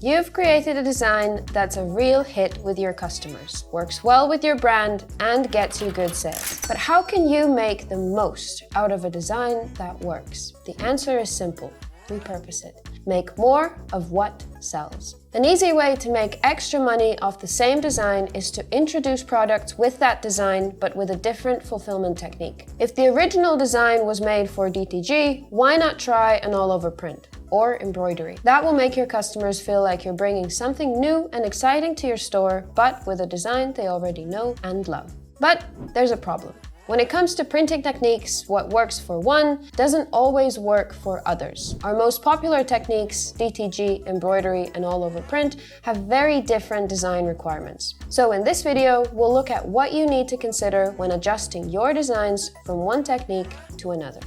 You've created a design that's a real hit with your customers, works well with your brand, and gets you good sales. But how can you make the most out of a design that works? The answer is simple: repurpose it. Make more of what sells. An easy way to make extra money off the same design is to introduce products with that design, but with a different fulfillment technique. If the original design was made for DTG, why not try an all-over print or embroidery? That will make your customers feel like you're bringing something new and exciting to your store, but with a design they already know and love. But there's a problem. When it comes to printing techniques, what works for one doesn't always work for others. Our most popular techniques, DTG, embroidery, and all-over print, have very different design requirements. So in this video, we'll look at what you need to consider when adjusting your designs from one technique to another.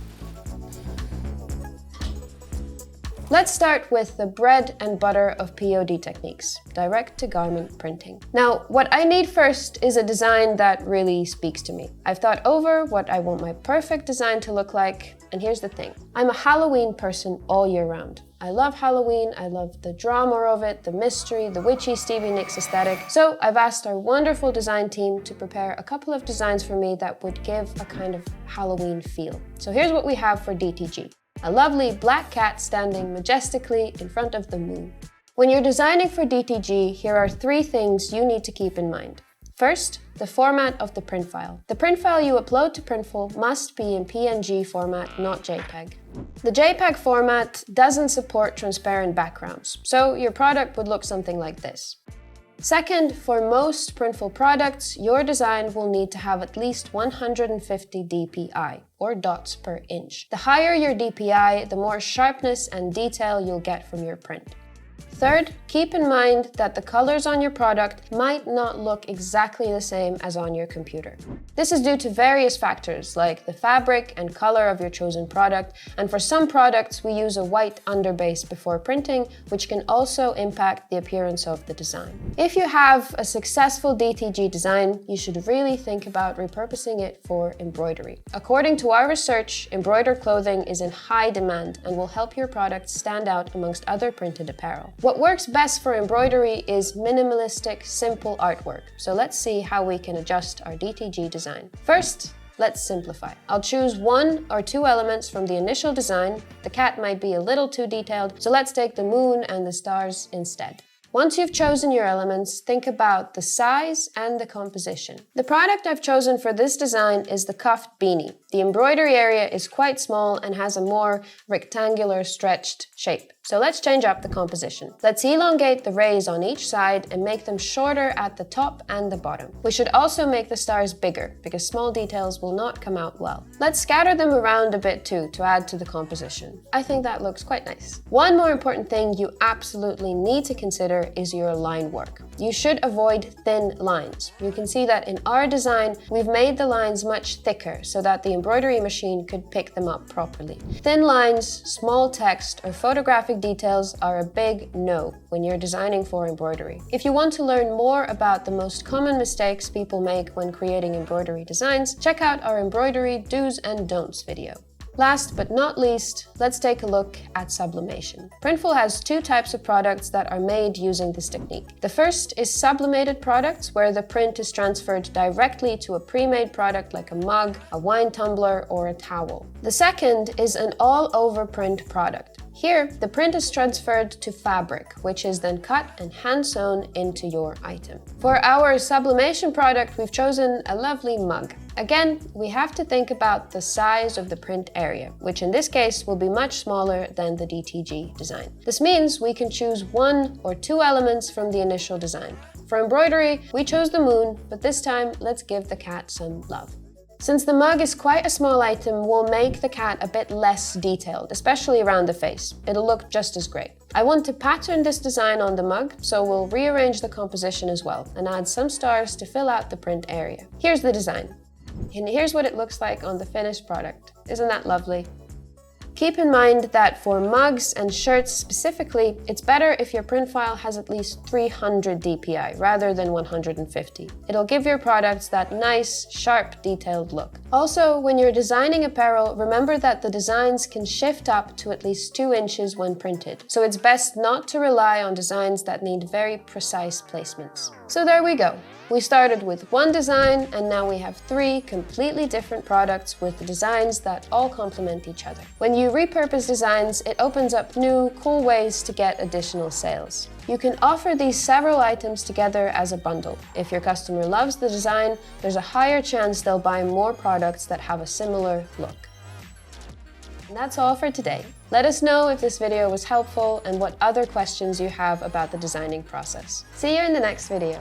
Let's start with the bread and butter of POD techniques, direct-to-garment printing. Now, what I need first is a design that really speaks to me. I've thought over what I want my perfect design to look like, and here's the thing. I'm a Halloween person all year round. I love Halloween, I love the drama of it, the mystery, the witchy Stevie Nicks aesthetic. So I've asked our wonderful design team to prepare a couple of designs for me that would give a kind of Halloween feel. So here's what we have for DTG. A lovely black cat standing majestically in front of the moon. When you're designing for DTG, here are 3 things you need to keep in mind. First, the format of the print file. The print file you upload to Printful must be in PNG format, not JPEG. The JPEG format doesn't support transparent backgrounds, so your product would look something like this. Second, for most Printful products, your design will need to have at least 150 dpi, or dots per inch. The higher your dpi, the more sharpness and detail you'll get from your print. Third, keep in mind that the colors on your product might not look exactly the same as on your computer. This is due to various factors like the fabric and color of your chosen product, and for some products we use a white underbase before printing, which can also impact the appearance of the design. If you have a successful DTG design, you should really think about repurposing it for embroidery. According to our research, embroidered clothing is in high demand and will help your product stand out amongst other printed apparel. What works best for embroidery is minimalistic, simple artwork. So let's see how we can adjust our DTG design. First, let's simplify. I'll choose 1 or 2 elements from the initial design. The cat might be a little too detailed, so let's take the moon and the stars instead. Once you've chosen your elements, think about the size and the composition. The product I've chosen for this design is the cuffed beanie. The embroidery area is quite small and has a more rectangular stretched shape. So let's change up the composition. Let's elongate the rays on each side and make them shorter at the top and the bottom. We should also make the stars bigger because small details will not come out well. Let's scatter them around a bit too to add to the composition. I think that looks quite nice. One more important thing you absolutely need to consider is your line work. You should avoid thin lines. You can see that in our design, we've made the lines much thicker so that the embroidery machine could pick them up properly. Thin lines, small text, or photographic details are a big no when you're designing for embroidery. If you want to learn more about the most common mistakes people make when creating embroidery designs, check out our embroidery do's and don'ts video. Last but not least, let's take a look at sublimation. Printful has 2 types of products that are made using this technique. The first is sublimated products, where the print is transferred directly to a pre-made product like a mug, a wine tumbler, or a towel. The second is an all-over print product. Here, the print is transferred to fabric, which is then cut and hand-sewn into your item. For our sublimation product, we've chosen a lovely mug. Again, we have to think about the size of the print area, which in this case will be much smaller than the DTG design. This means we can choose 1 or 2 elements from the initial design. For embroidery, we chose the moon, but this time let's give the cat some love. Since the mug is quite a small item, we'll make the cat a bit less detailed, especially around the face. It'll look just as great. I want to pattern this design on the mug, so we'll rearrange the composition as well and add some stars to fill out the print area. Here's the design. And here's what it looks like on the finished product. Isn't that lovely? Keep in mind that for mugs and shirts specifically, it's better if your print file has at least 300 dpi rather than 150. It'll give your products that nice, sharp, detailed look. Also, when you're designing apparel, remember that the designs can shift up to at least 2 inches when printed, so it's best not to rely on designs that need very precise placements. So there we go. We started with one design, and now we have 3 completely different products with designs that all complement each other. When you repurpose designs, it opens up new, cool ways to get additional sales. You can offer these several items together as a bundle. If your customer loves the design, there's a higher chance they'll buy more products that have a similar look. And that's all for today. Let us know if this video was helpful and what other questions you have about the designing process. See you in the next video.